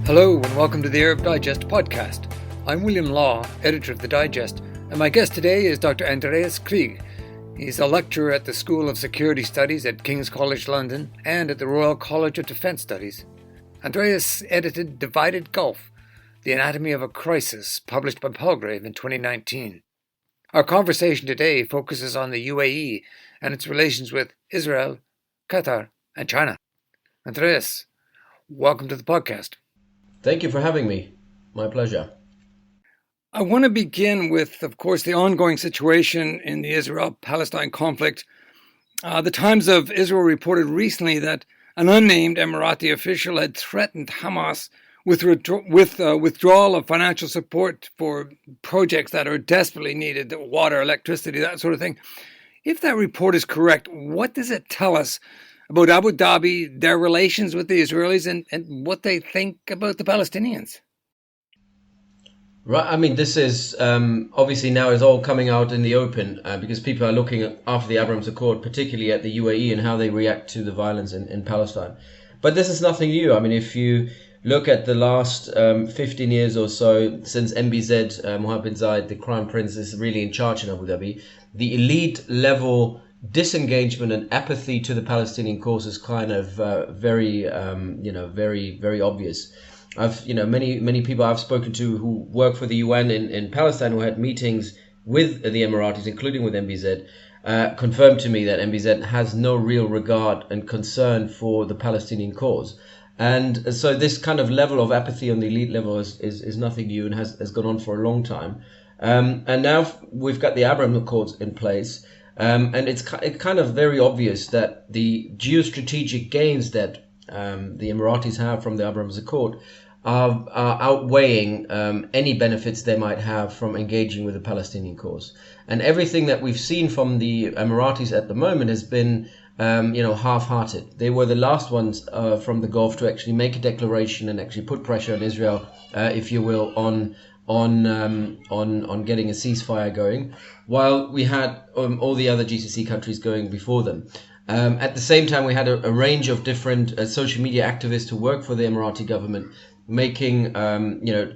Hello and welcome to the Arab Digest podcast. I'm William Law, editor of the Digest, and my guest today is Dr Andreas Krieg. He's a lecturer at the School of Security Studies at King's College London and at the Royal College of Defence Studies. Andreas edited Divided Gulf, The Anatomy of a Crisis, published by Palgrave in 2019. Our conversation today focuses on the UAE and its relations with Israel, Qatar and China. Andreas, welcome to the podcast. Thank you for having me. My pleasure. I want to begin with, of course, the ongoing situation in the Israel-Palestine conflict. The Times of Israel reported recently that an unnamed Emirati official had threatened Hamas with withdrawal of financial support for projects that are desperately needed, water, electricity, that sort of thing. If that report is correct, what does it tell us about Abu Dhabi, their relations with the Israelis, and what they think about the Palestinians? Right. I mean, this is obviously now is all coming out in the open because people are looking at, after the Abraham Accord, particularly at the UAE and how they react to the violence in Palestine. But this is nothing new. I mean, if you look at the last 15 years or so since MbZ, Mohammed bin Zayed, the Crown Prince, is really in charge in Abu Dhabi, the elite level disengagement and apathy to the Palestinian cause is kind of very obvious. Many people I've spoken to who work for the UN in Palestine, who had meetings with the Emiratis, including with MbZ, confirmed to me that MbZ has no real regard and concern for the Palestinian cause. And so this kind of level of apathy on the elite level is nothing new and has gone on for a long time. And now we've got the Abraham Accords in place. And it's kind of very obvious that the geostrategic gains that the Emiratis have from the Abraham Accord are outweighing any benefits they might have from engaging with the Palestinian cause. And everything that we've seen from the Emiratis at the moment has been half-hearted. They were the last ones from the Gulf to actually make a declaration and actually put pressure on Israel, if you will, on getting a ceasefire going, while we had all the other GCC countries going before them. At the same time, we had a range of different social media activists who work for the Emirati government,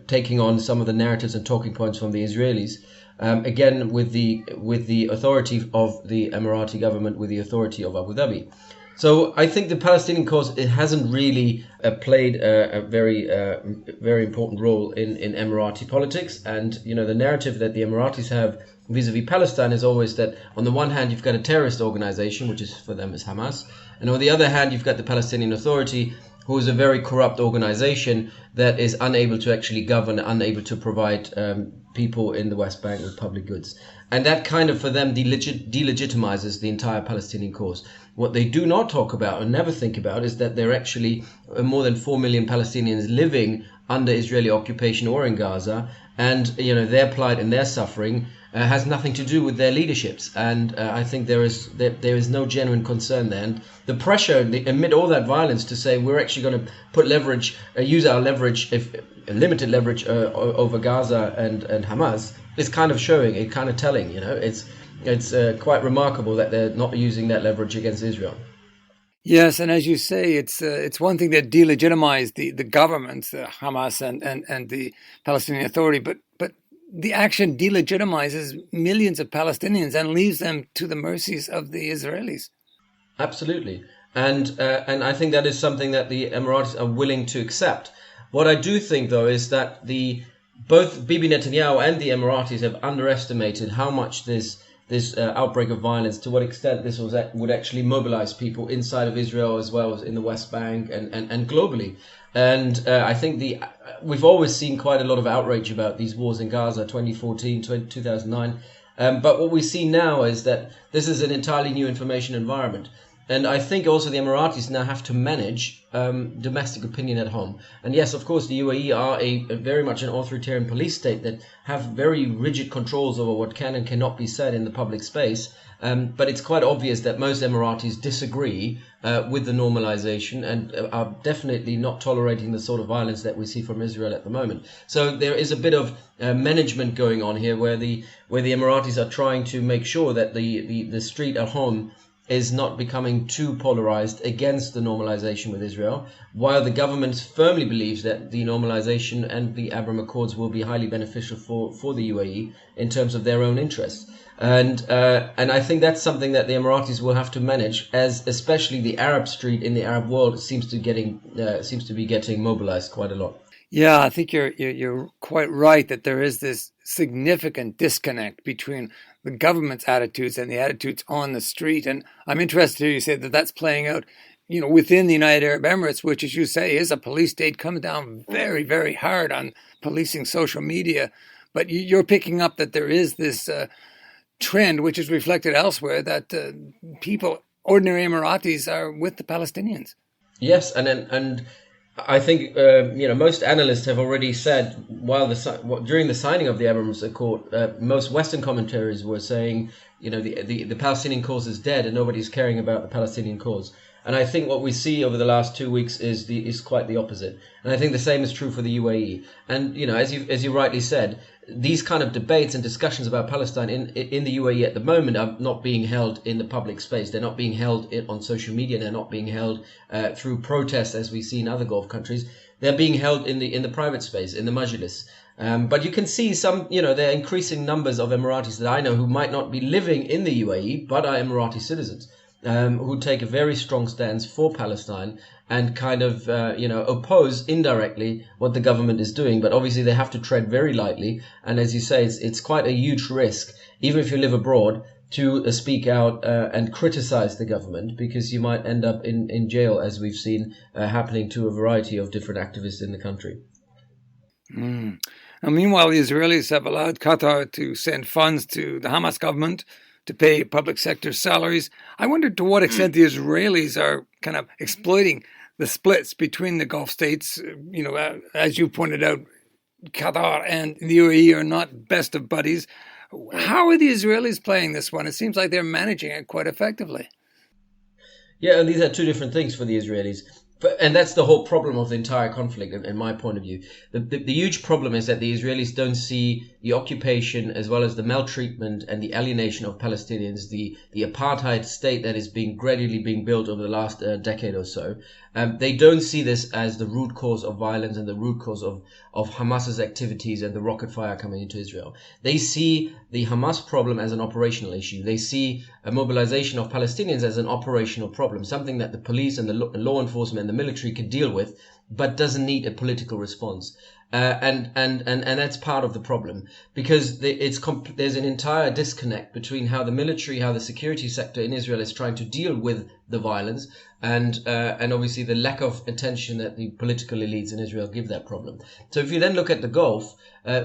taking on some of the narratives and talking points from the Israelis. Again, with the authority of the Emirati government, with the authority of Abu Dhabi. So I think the Palestinian cause, it hasn't really played a very important role in Emirati politics. And, the narrative that the Emiratis have vis-a-vis Palestine is always that on the one hand, you've got a terrorist organization, which is for them is Hamas. And on the other hand, you've got the Palestinian Authority, who is a very corrupt organization that is unable to actually govern, unable to provide people in the West Bank with public goods. And that kind of, for them, delegitimizes the entire Palestinian cause. What they do not talk about and never think about is that there are actually more than 4 million Palestinians living under Israeli occupation or in Gaza. And, their plight and their suffering has nothing to do with their leaderships. And I think there is no genuine concern there. And the pressure amid all that violence to say we're actually going to put leverage, use our leverage, limited leverage over Gaza and Hamas is kind of showing, it kind of telling, it's quite remarkable that they're not using that leverage against Israel. Yes, and as you say, it's one thing that delegitimized the governments, Hamas and the Palestinian Authority, but the action delegitimizes millions of Palestinians and leaves them to the mercies of the Israelis. Absolutely, and I think that is something that the Emiratis are willing to accept. What I do think, though, is that both Bibi Netanyahu and the Emiratis have underestimated how much this outbreak of violence, to what extent this would actually mobilize people inside of Israel as well as in the West Bank and globally. And I think we've always seen quite a lot of outrage about these wars in Gaza, 2014, 2009. But what we see now is that this is an entirely new information environment. And I think also the Emiratis now have to manage domestic opinion at home. And yes, of course, the UAE are a very much an authoritarian police state that have very rigid controls over what can and cannot be said in the public space. But it's quite obvious that most Emiratis disagree with the normalization and are definitely not tolerating the sort of violence that we see from Israel at the moment. So there is a bit of management going on here where the Emiratis are trying to make sure that the street at home is not becoming too polarized against the normalization with Israel, while the government firmly believes that the normalization and the Abraham Accords will be highly beneficial for the UAE in terms of their own interests. And I think that's something that the Emiratis will have to manage, as especially the Arab street in the Arab world seems to be getting mobilized quite a lot. Yeah, I think you're quite right that there is this significant disconnect between the government's attitudes and the attitudes on the street. And I'm interested to hear you say that that's playing out, within the United Arab Emirates, which, as you say, is a police state, comes down very, very hard on policing social media. But you're picking up that there is this trend, which is reflected elsewhere, that ordinary Emiratis, are with the Palestinians. Yes, and I think most analysts have already said during the signing of the Abraham Accord, most Western commentaries were saying, the Palestinian cause is dead and nobody's caring about the Palestinian cause. And I think what we see over the last 2 weeks is quite the opposite. And I think the same is true for the UAE. And as you rightly said, these kind of debates and discussions about Palestine in the UAE at the moment are not being held in the public space. They're not being held on social media. They're not being held through protests, as we see in other Gulf countries. They're being held in the private space, in the majlis. But you can see there are increasing numbers of Emiratis that I know who might not be living in the UAE, but are Emirati citizens, who take a very strong stance for Palestine and kind of, oppose indirectly what the government is doing. But obviously they have to tread very lightly. And as you say, it's quite a huge risk, even if you live abroad, to speak out and criticize the government, because you might end up in jail, as we've seen happening to a variety of different activists in the country. And meanwhile, the Israelis have allowed Qatar to send funds to the Hamas government to pay public sector salaries. I wonder to what extent the Israelis are kind of exploiting the splits between the Gulf states. As you pointed out, Qatar and the UAE are not best of buddies. How are the Israelis playing this one? It seems like they're managing it quite effectively. Yeah, and these are two different things for the Israelis. And that's the whole problem of the entire conflict, in my point of view. The huge problem is that the Israelis don't see the occupation as well as the maltreatment and the alienation of Palestinians, the apartheid state that is gradually being built over the last decade or so. They don't see this as the root cause of violence and the root cause of Hamas's activities and the rocket fire coming into Israel. They see the Hamas problem as an operational issue. They see a mobilization of Palestinians as an operational problem, something that the police and the law enforcement and the military could deal with, but doesn't need a political response. And that's part of the problem, because there's an entire disconnect between how the military, how the security sector in Israel is trying to deal with the violence, and obviously the lack of attention that the political elites in Israel give that problem. So if you then look at the Gulf,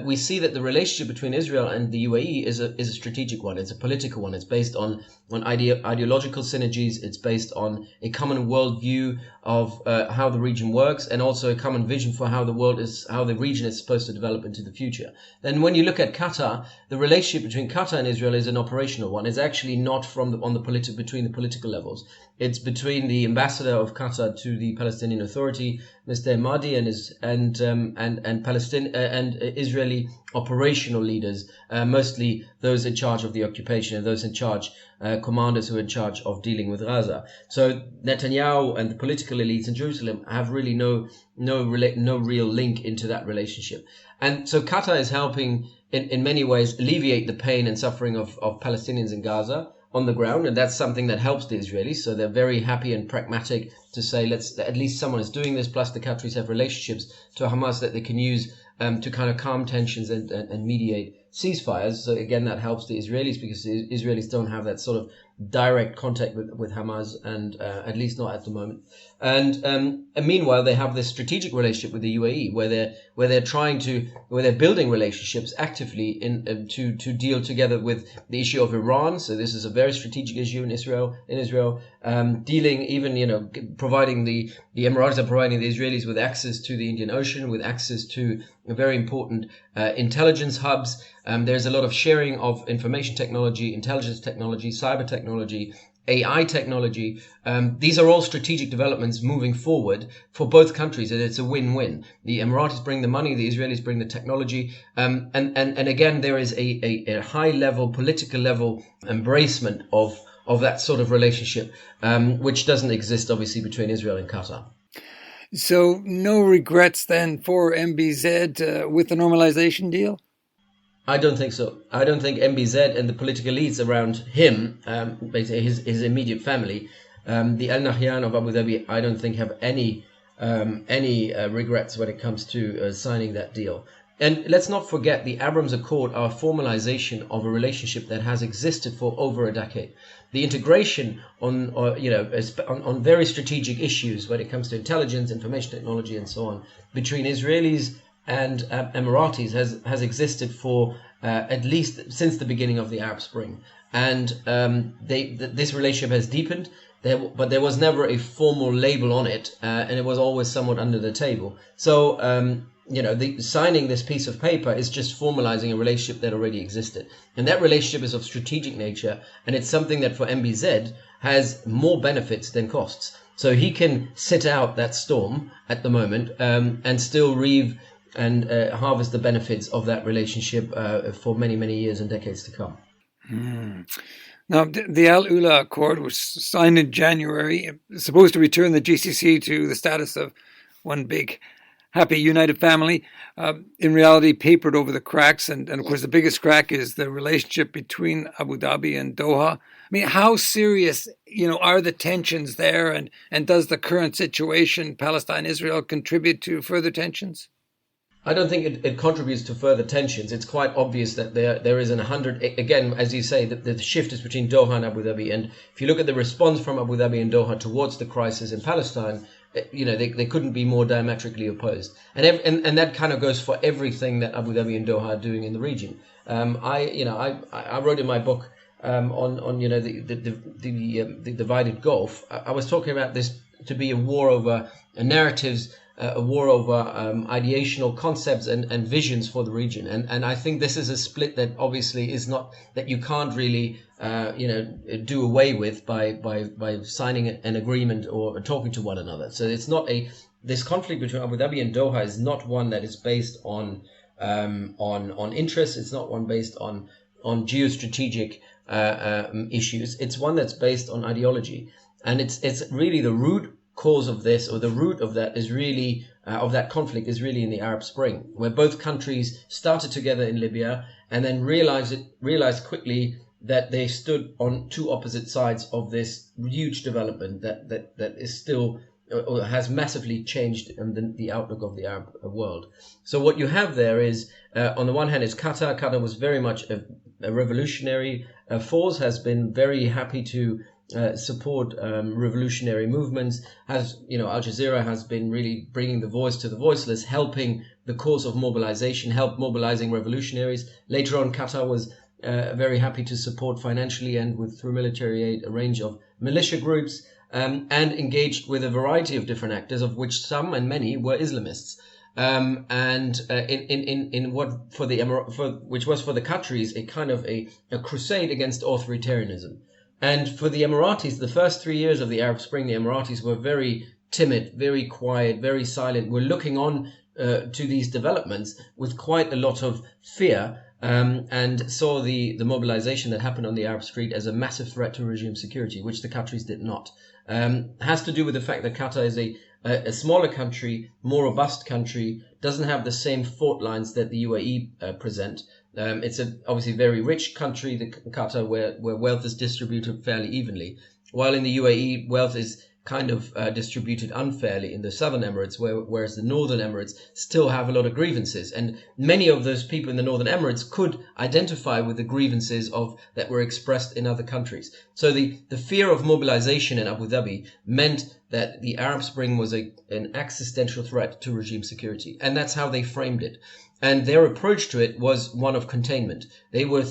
we see that the relationship between Israel and the UAE is a strategic one. It's a political one. It's based on ideological synergies. It's based on a common worldview of how the region works, and also a common vision for how the region is supposed to develop into the future. Then when you look at Qatar, the relationship between Qatar and Israel is an operational one. It's actually not between the political levels. It's between the ambassador of Qatar to the Palestinian Authority, Mr. Mahdi, and Israeli operational leaders, mostly those in charge of the occupation and those in charge, commanders who are in charge of dealing with Gaza. So Netanyahu and the political elites in Jerusalem have really no real link into that relationship. And so Qatar is helping in many ways alleviate the pain and suffering of Palestinians in Gaza on the ground, and that's something that helps the Israelis. So they're very happy and pragmatic to say, at least someone is doing this, plus the Qataris have relationships to Hamas that they can use to kind of calm tensions and mediate ceasefires. So again, that helps the Israelis, because the Israelis don't have that sort of direct contact with Hamas, and at least not at the moment. And meanwhile, they have this strategic relationship with the UAE, where they're building relationships actively to deal together with the issue of Iran. So this is a very strategic issue in Israel. Dealing even providing the Emiratis are providing the Israelis with access to the Indian Ocean, with access to very important intelligence hubs. There's a lot of sharing of information technology, intelligence technology, cyber technology, AI technology. These are all strategic developments moving forward for both countries, and it's a win-win. The Emiratis bring the money, the Israelis bring the technology, and again, there is a high level, political level embracement of that sort of relationship, which doesn't exist obviously between Israel and Qatar. So no regrets then for MbZ with the normalization deal? I don't think so. I don't think MbZ and the political elites around him, basically his immediate family, the Al Nahyan of Abu Dhabi, I don't think have any regrets when it comes to signing that deal. And let's not forget the Abraham Accord are a formalization of a relationship that has existed for over a decade. The integration on very strategic issues when it comes to intelligence, information technology, and so on between Israelis and Emiratis has existed for at least since the beginning of the Arab Spring, and this relationship has deepened. But there was never a formal label on it, and it was always somewhat under the table. So signing this piece of paper is just formalizing a relationship that already existed, and that relationship is of strategic nature, and it's something that for MbZ has more benefits than costs. So he can sit out that storm at the moment and still reap and harvest the benefits of that relationship for many, many years and decades to come. Now, the Al Ula Accord was signed in January. It's supposed to return the GCC to the status of one big, happy, united family. In reality, papered over the cracks. And of course, the biggest crack is the relationship between Abu Dhabi and Doha. I mean, how serious, are the tensions there? And does the current situation, Palestine-Israel, contribute to further tensions? I don't think it contributes to further tensions. It's quite obvious that there is again, as you say, the shift is between Doha and Abu Dhabi. And if you look at the response from Abu Dhabi and Doha towards the crisis in Palestine, they couldn't be more diametrically opposed. And that kind of goes for everything that Abu Dhabi and Doha are doing in the region. I wrote in my book on the divided Gulf. I was talking about this to be a war over narratives, a war over ideational concepts and visions for the region. And I think this is a split that obviously is not, that you can't really, do away with by signing an agreement or talking to one another. So it's not this conflict between Abu Dhabi and Doha is not one that is based on interest. It's not one based on geostrategic issues. It's one that's based on ideology. And it's really the root cause of this, or the root of that is really of that conflict is really in the Arab Spring, where both countries started together in Libya and then realized quickly that they stood on two opposite sides of this huge development that is still or has massively changed the outlook of the Arab world. So what you have there is, on the one hand, is Qatar. Qatar was very much a revolutionary force, has been very happy to support revolutionary movements. Al Jazeera has been really bringing the voice to the voiceless, helping the cause of mobilization, help mobilizing revolutionaries. Later on, Qatar was very happy to support financially and through military aid a range of militia groups, and engaged with a variety of different actors, of which some and many were Islamists. In what which was for the Qataris a kind of a crusade against authoritarianism. And for the Emiratis, the first 3 years of the Arab Spring, the Emiratis were very timid, very quiet, very silent. We're looking on to these developments with quite a lot of fear, and saw the mobilization that happened on the Arab Street as a massive threat to regime security, which the Qataris did not. Has to do with the fact that Qatar is a smaller country, more robust country, doesn't have the same fault lines that the UAE present. It's obviously very rich country, the Qatar, where wealth is distributed fairly evenly, while in the UAE wealth is kind of distributed unfairly in the southern Emirates, whereas the northern Emirates still have a lot of grievances. And many of those people in the northern Emirates could identify with the grievances that were expressed in other countries. So the fear of mobilization in Abu Dhabi meant that the Arab Spring was an existential threat to regime security. And that's how they framed it. And their approach to it was one of containment. They were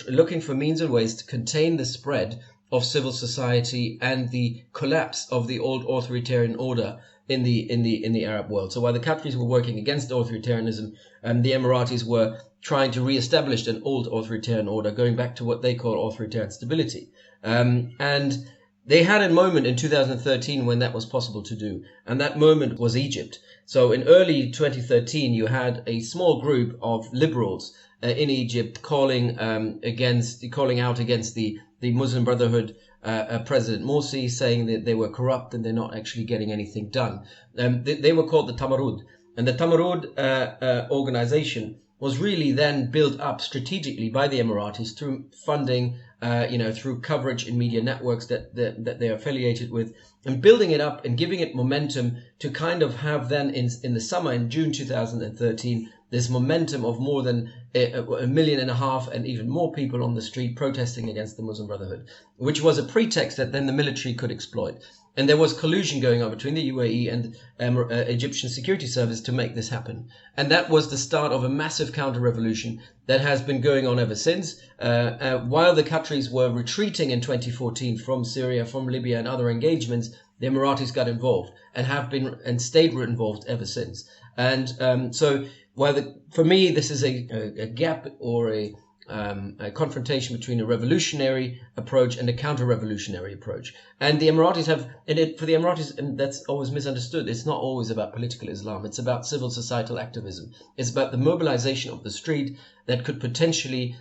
looking for means and ways to contain the spread of civil society and the collapse of the old authoritarian order in the Arab world. So while the Qataris were working against authoritarianism, the Emiratis were trying to re-establish an old authoritarian order, going back to what they call authoritarian stability. And they had a moment in 2013 when that was possible to do, and that moment was Egypt. So in early 2013, you had a small group of liberals in Egypt calling out against the the Muslim Brotherhood President Morsi, saying that they were corrupt and they're not actually getting anything done. They were called the Tamarud. And the Tamarud organization was really then built up strategically by the Emiratis through funding, through coverage in media networks that they are affiliated with, and building it up and giving it momentum to kind of have then in the summer, in June 2013, this momentum of more than 1.5 million and even more people on the street protesting against the Muslim Brotherhood, which was a pretext that then the military could exploit. And there was collusion going on between the UAE and Egyptian security service to make this happen. And that was the start of a massive counter-revolution that has been going on ever since. While the Qataris were retreating in 2014 from Syria, from Libya and other engagements, the Emiratis got involved and have been and stayed involved ever since. And so for me, this is a gap or a confrontation between a revolutionary approach and a counter-revolutionary approach. And the Emiratis for the Emiratis, and that's always misunderstood, it's not always about political Islam. It's about civil societal activism. It's about the mobilization of the street that could potentially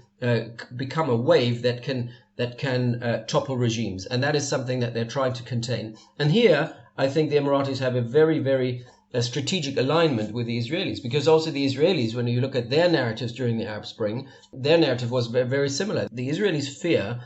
become a wave that can topple regimes. And that is something that they're trying to contain. And here, I think the Emiratis have a very, very strategic alignment with the Israelis, because also the Israelis, when you look at their narratives during the Arab Spring, their narrative was very, very similar. The Israelis fear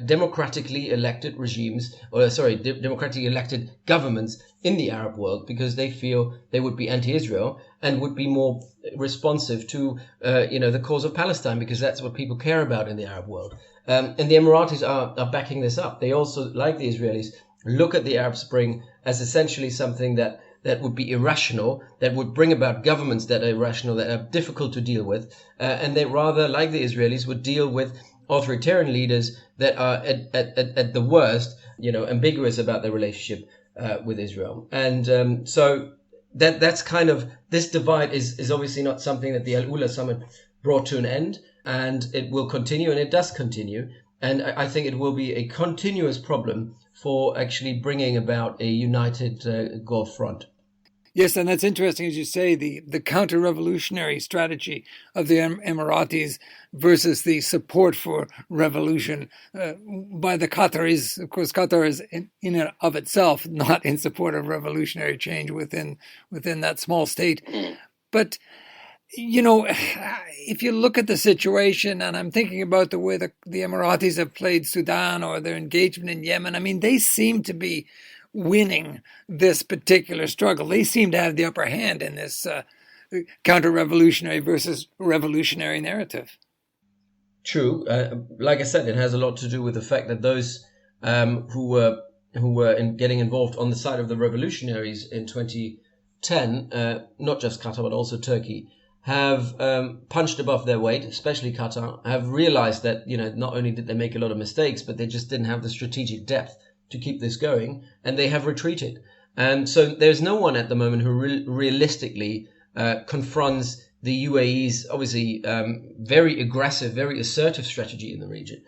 democratically elected democratically elected governments in the Arab world, because they feel they would be anti-Israel and would be more responsive to the cause of Palestine, because that's what people care about in the Arab world. And the Emiratis are backing this up. They also, like the Israelis, look at the Arab Spring as essentially something that would be irrational, that would bring about governments that are irrational, that are difficult to deal with, and they rather, like the Israelis, would deal with authoritarian leaders that are at the worst, ambiguous about their relationship with Israel. And so that's kind of, this divide is obviously not something that the Al-Ula summit brought to an end, and it will continue, and it does continue. And I think it will be a continuous problem for actually bringing about a united Gulf front. Yes, and that's interesting, as you say, the counter-revolutionary strategy of the Emiratis versus the support for revolution by the Qataris. Of course, Qatar is in and of itself not in support of revolutionary change within that small state. But, if you look at the situation, and I'm thinking about the way the Emiratis have played Sudan or their engagement in Yemen, I mean, they seem to be winning this particular struggle. They seem to have the upper hand in this counter-revolutionary versus revolutionary narrative. True. Like I said, it has a lot to do with the fact that those who were getting involved on the side of the revolutionaries in 2010, not just Qatar but also Turkey, have punched above their weight, especially Qatar, have realized that not only did they make a lot of mistakes, but they just didn't have the strategic depth to keep this going, and they have retreated. And so there's no one at the moment who realistically confronts the UAE's obviously very aggressive, very assertive strategy in the region.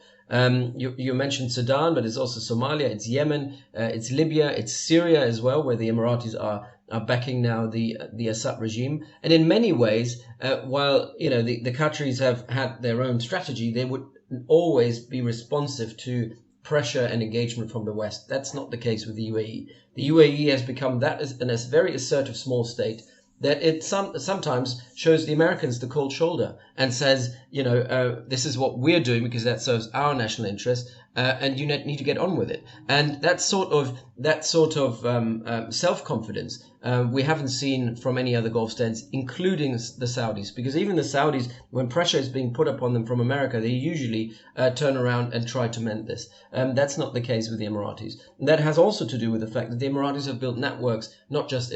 You mentioned Sudan, but it's also Somalia, it's Yemen, it's Libya, it's Syria as well, where the Emiratis are backing now the Assad regime. And in many ways, while the Qataris have had their own strategy, they would always be responsive to pressure and engagement from the West. That's not the case with the UAE. The UAE has become a very assertive small state that it sometimes shows the Americans the cold shoulder and says, this is what we're doing because that serves our national interest, and you need to get on with it. And that sort of self-confidence we haven't seen from any other Gulf states, including the Saudis, because even the Saudis, when pressure is being put upon them from America, they usually turn around and try to mend this. That's not the case with the Emiratis. And that has also to do with the fact that the Emiratis have built networks, not just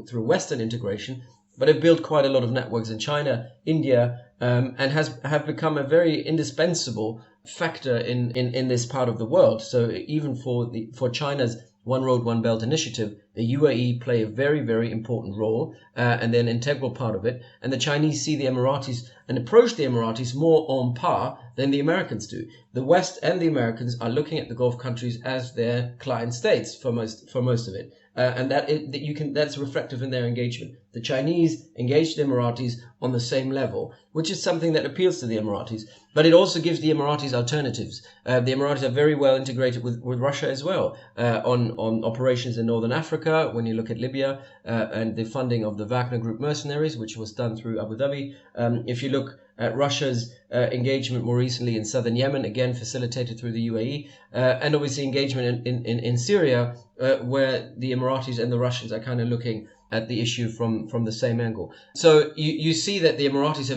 through Western integration, but have built quite a lot of networks in China, India, and have become a very indispensable factor in this part of the world. So even for China's One Road, One Belt initiative, the UAE play a very, very important role, and they're an integral part of it. And the Chinese see the Emiratis and approach the Emiratis more on par than the Americans do. The West and the Americans are looking at the Gulf countries as their client states for most of it. And that's reflective in their engagement. The Chinese engage the Emiratis on the same level, which is something that appeals to the Emiratis. But it also gives the Emiratis alternatives. The Emiratis are very well integrated with Russia as well on operations in Northern Africa, when you look at Libya and the funding of the Wagner Group mercenaries, which was done through Abu Dhabi. If you look at Russia's engagement more recently in southern Yemen, again facilitated through the UAE, and obviously engagement in Syria, where the Emiratis and the Russians are kind of looking at the issue from the same angle. So you see that the Emiratis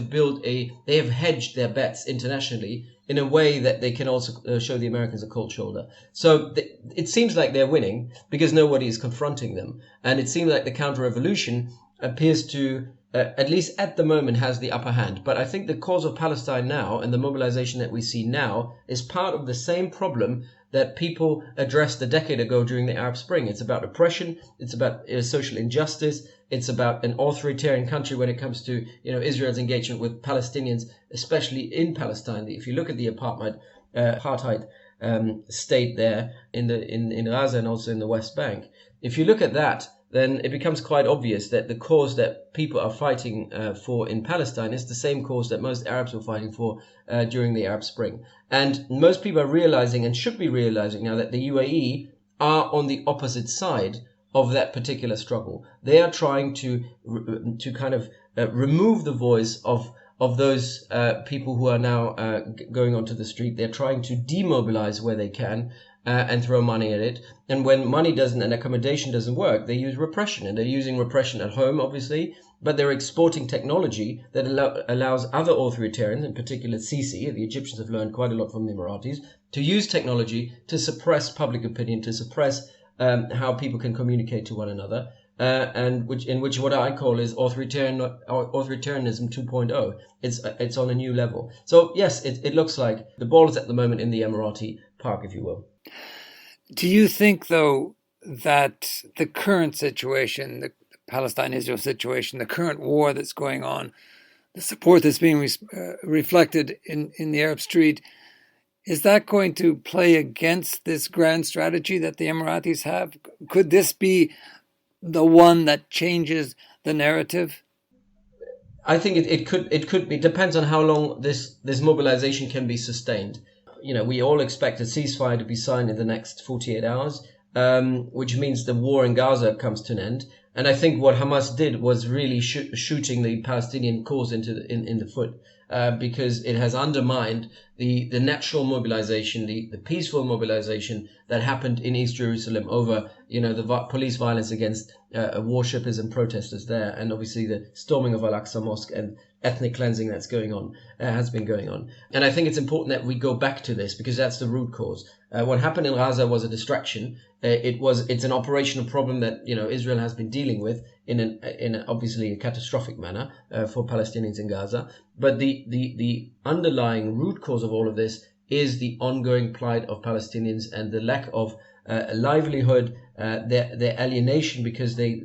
they have hedged their bets internationally in a way that they can also show the Americans a cold shoulder. So it seems like they're winning because nobody is confronting them. And it seems like the counter-revolution appears to, at least at the moment, has the upper hand. But I think the cause of Palestine now and the mobilization that we see now is part of the same problem that people addressed a decade ago during the Arab Spring. It's about oppression. It's about social injustice. It's about an authoritarian country when it comes to Israel's engagement with Palestinians, especially in Palestine. If you look at the apartheid state there in Gaza and also in the West Bank, if you look at that, then it becomes quite obvious that the cause that people are fighting for in Palestine is the same cause that most Arabs were fighting for during the Arab Spring. And most people are realizing, and should be realizing now, that the UAE are on the opposite side of that particular struggle. They are trying to kind of remove the voice of those people who are now going onto the street. They're trying to demobilize where they can and throw money at it. And when money doesn't and accommodation doesn't work, they use repression. And they're using repression at home, obviously, but they're exporting technology that allows other authoritarians, in particular Sisi, the Egyptians have learned quite a lot from the Emiratis, to use technology to suppress public opinion, to suppress how people can communicate to one another. And which what I call is authoritarianism 2.0. It's on a new level. So yes, it looks like the ball is at the moment in the Emirati park, if you will. Do you think, though, that the current situation, the Palestine-Israel situation, the current war that's going on, the support that's being reflected in the Arab street, is that going to play against this grand strategy that the Emiratis have? Could this be the one that changes the narrative? I think it could be. It depends on how long this mobilization can be sustained. We all expect a ceasefire to be signed in the next 48 hours, which means the war in Gaza comes to an end. And I think what Hamas did was really shooting the Palestinian cause in the foot, because it has undermined the natural mobilization, the peaceful mobilization that happened in East Jerusalem over, the police violence against worshippers and protesters there, and obviously the storming of Al-Aqsa Mosque and ethnic cleansing that's going on, has been going on. And I think it's important that we go back to this because that's the root cause. What happened in Gaza was a distraction. It's an operational problem that Israel has been dealing with in obviously a catastrophic manner for Palestinians in Gaza. But the underlying root cause of all of this is the ongoing plight of Palestinians and the lack of livelihood, their alienation because they're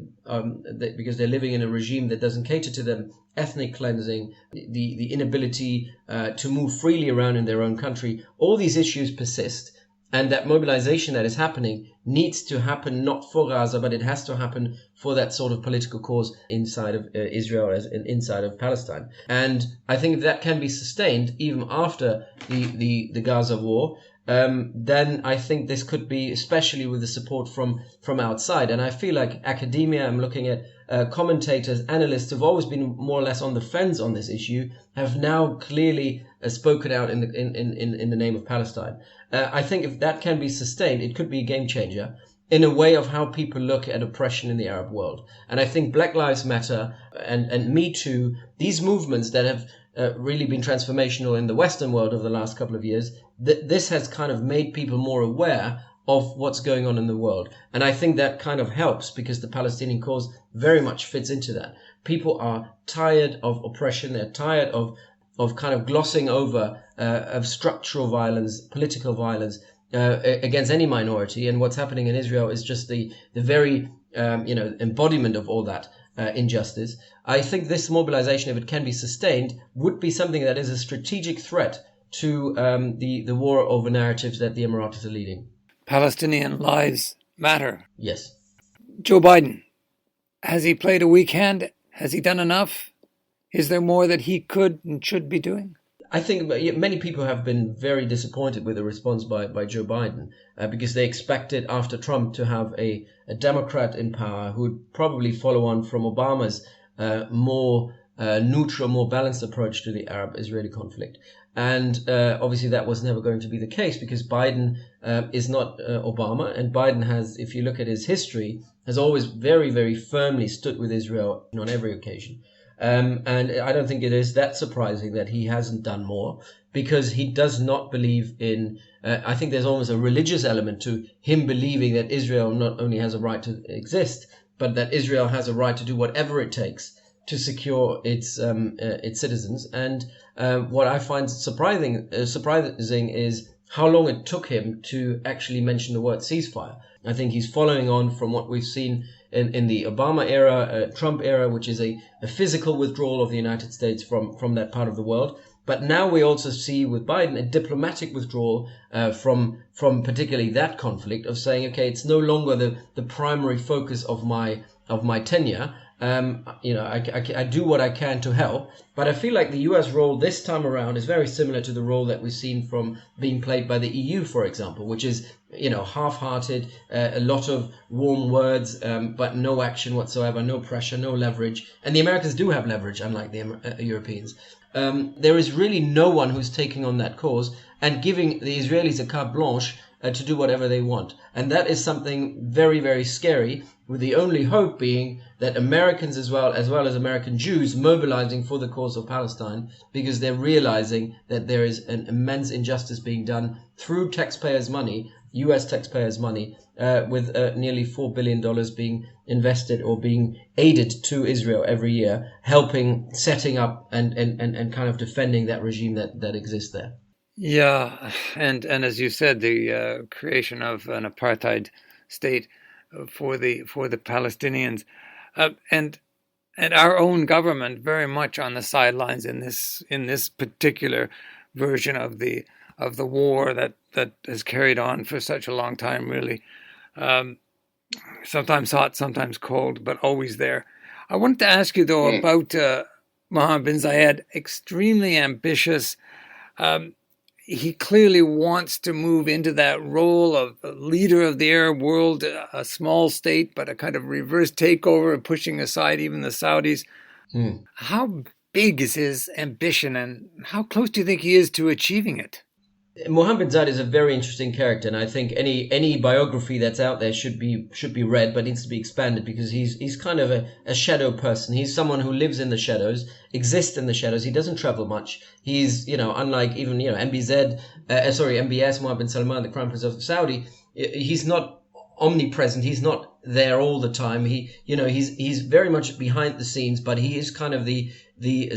living in a regime that doesn't cater to them, ethnic cleansing, the inability to move freely around in their own country. All these issues persist. And that mobilization that is happening needs to happen not for Gaza, but it has to happen for that sort of political cause inside of Israel and inside of Palestine. And I think if that can be sustained even after the Gaza war, then I think this could be, especially with the support from outside. And I feel like academia, I'm looking at commentators, analysts who've always been more or less on the fence on this issue, have now clearly spoken out in the name of Palestine. I think if that can be sustained, it could be a game changer in a way of how people look at oppression in the Arab world. And I think Black Lives Matter and Me Too, these movements that have really been transformational in the Western world over the last couple of years, this has kind of made people more aware of what's going on in the world. And I think that kind of helps because the Palestinian cause very much fits into that. People are tired of oppression. They're tired of kind of glossing over of structural violence, political violence against any minority. And what's happening in Israel is just the very embodiment of all that injustice. I think this mobilization, if it can be sustained, would be something that is a strategic threat to the war over narratives that the Emiratis are leading. Palestinian lives matter. Yes. Joe Biden, has he played a weak hand Has he done enough? Is there more that he could and should be doing? I think many people have been very disappointed with the response by Joe Biden because they expected after Trump to have a Democrat in power who would probably follow on from Obama's more neutral, more balanced approach to the Arab-Israeli conflict. And obviously that was never going to be the case because Biden is not Obama. And Biden has, if you look at his history, has always very, very firmly stood with Israel on every occasion. And I don't think it is that surprising that he hasn't done more because he does not believe in, I think there's almost a religious element to him believing that Israel not only has a right to exist, but that Israel has a right to do whatever it takes to secure its citizens. And what I find surprising is how long it took him to actually mention the word ceasefire. I think he's following on from what we've seen in the Obama era, Trump era, which is a physical withdrawal of the United States from that part of the world. But now we also see with Biden a diplomatic withdrawal from particularly that conflict of saying, okay, it's no longer the primary focus of my tenure. I do what I can to help, but I feel like the US role this time around is very similar to the role that we've seen from being played by the EU, for example, which is, half-hearted, a lot of warm words, but no action whatsoever, no pressure, no leverage. And the Americans do have leverage, unlike the Europeans. There is really no one who's taking on that cause and giving the Israelis a carte blanche to do whatever they want. And that is something very, very scary, with the only hope being that Americans as well as American Jews mobilizing for the cause of Palestine, because they're realizing that there is an immense injustice being done through taxpayers' money, US taxpayers' money, with nearly $4 billion being invested or being aided to Israel every year, helping, setting up and kind of defending that regime that exists there. Yeah, and as you said, the creation of an apartheid state for the Palestinians, and our own government very much on the sidelines in this particular version of the war that has carried on for such a long time, really. Sometimes hot, sometimes cold, but always there. I wanted to ask you though about Mohammed bin Zayed, extremely ambitious. He clearly wants to move into that role of a leader of the Arab world, a small state, but a kind of reverse takeover, pushing aside even the Saudis. How big is his ambition, and how close do you think he is to achieving it? Mohammed bin Zayed is a very interesting character, and I think any biography that's out there should be read, but needs to be expanded, because he's kind of a shadow person. He's someone who lives in the shadows, exists in the shadows. He doesn't travel much. He's, unlike even, MbZ, Mohammed bin Salman, the Crown Prince of Saudi, he's not omnipresent. He's not there all the time. He's very much behind the scenes, but he is kind of the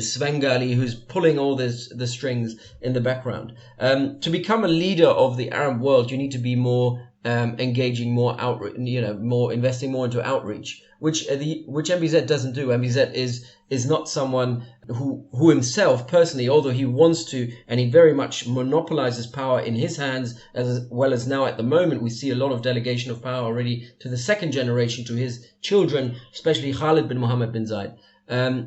Svengali who's pulling all the strings in the background. To become a leader of the Arab world, you need to be more engaging, more outreach, more investing more into outreach, which MbZ doesn't do. MbZ is not someone who himself personally, although he wants to, and he very much monopolizes power in his hands, as well as now at the moment we see a lot of delegation of power already to the second generation, to his children, especially Khalid bin Mohammed bin Zayed.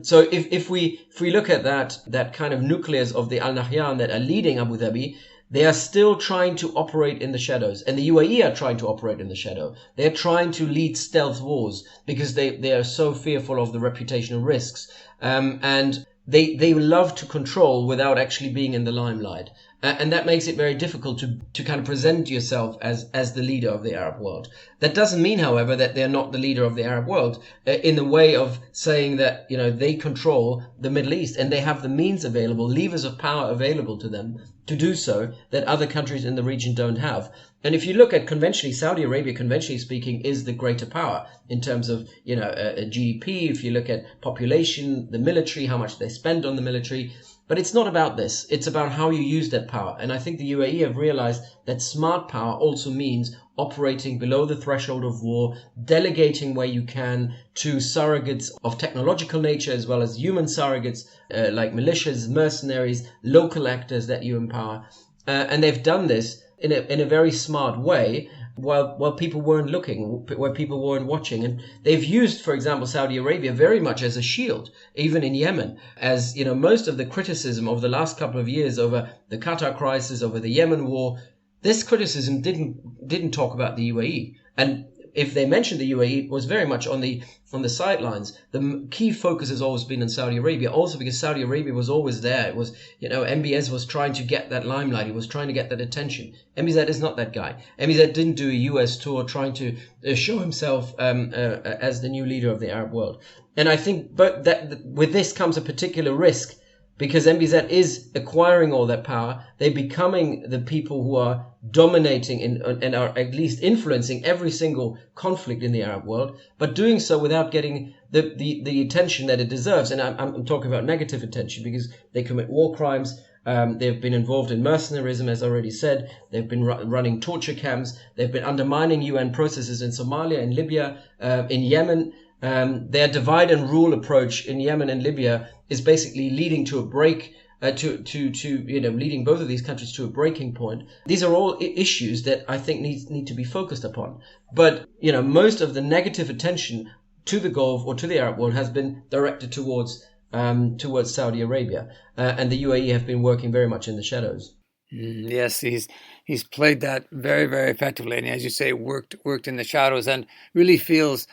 So if we look at that kind of nucleus of the Al Nahyan that are leading Abu Dhabi, they are still trying to operate in the shadows, and the UAE are trying to operate in the shadow. They're trying to lead stealth wars because they are so fearful of the reputational risks, and they love to control without actually being in the limelight. And that makes it very difficult to kind of present yourself as the leader of the Arab world. That doesn't mean, however, that they're not the leader of the Arab world in the way of saying that, they control the Middle East and they have the means available, levers of power available to them to do so that other countries in the region don't have. And if you look at conventionally, Saudi Arabia, conventionally speaking, is the greater power in terms of, GDP. If you look at population, the military, how much they spend on the military. But it's not about this. It's about how you use that power. And I think the UAE have realized that smart power also means operating below the threshold of war, delegating where you can to surrogates of technological nature as well as human surrogates like militias, mercenaries, local actors that you empower. And they've done this in a very smart way, while people weren't looking, where people weren't watching. And they've used, for example, Saudi Arabia very much as a shield, even in Yemen. As you know, most of the criticism over the last couple of years over the Qatar crisis, over the Yemen war, this criticism didn't talk about the UAE. And if they mentioned the UAE, it was very much on the sidelines. The key focus has always been on Saudi Arabia, also because Saudi Arabia was always there. It was, MbZ was trying to get that limelight. He was trying to get that attention. MbZ is not that guy. MbZ didn't do a US tour trying to show himself as the new leader of the Arab world. And I think that with this comes a particular risk, because MbZ is acquiring all that power. They're becoming the people who are dominating and are at least influencing every single conflict in the Arab world, but doing so without getting the attention that it deserves. And I'm talking about negative attention, because they commit war crimes. They've been involved in mercenarism, as I already said. They've been running torture camps. They've been undermining UN processes in Somalia, in Libya, in Yemen. Their divide and rule approach in Yemen and Libya is basically leading to a break, leading both of these countries to a breaking point. These are all issues that I think need to be focused upon. But, most of the negative attention to the Gulf or to the Arab world has been directed towards Saudi Arabia, and the UAE have been working very much in the shadows. Yes, he's played that very, very effectively, and as you say, worked in the shadows, and really feels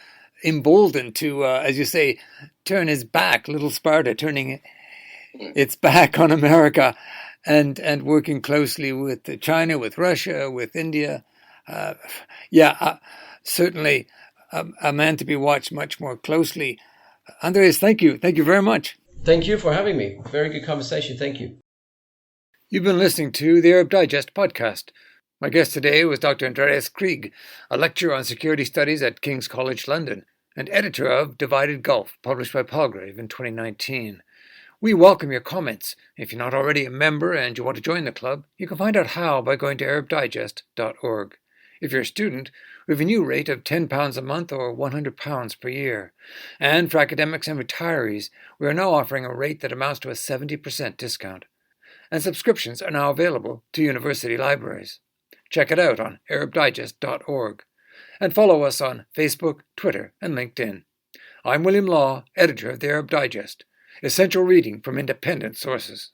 emboldened to, as you say, turn his back, little Sparta turning its back on America, and working closely with China, with Russia, with India. Certainly a man to be watched much more closely. Andreas, thank you very much. Thank you for having me. Very good conversation. Thank you. You've been listening to the Arab Digest podcast. My guest today was Dr. Andreas Krieg, a lecturer on security studies at King's College London and editor of Divided Gulf, published by Palgrave in 2019. We welcome your comments. If you're not already a member and you want to join the club, you can find out how by going to arabdigest.org. If you're a student, we have a new rate of £10 a month or £100 per year. And for academics and retirees, we are now offering a rate that amounts to a 70% discount. And subscriptions are now available to university libraries. Check it out on arabdigest.org. And follow us on Facebook, Twitter, and LinkedIn. I'm William Law, editor of the Arab Digest, essential reading from independent sources.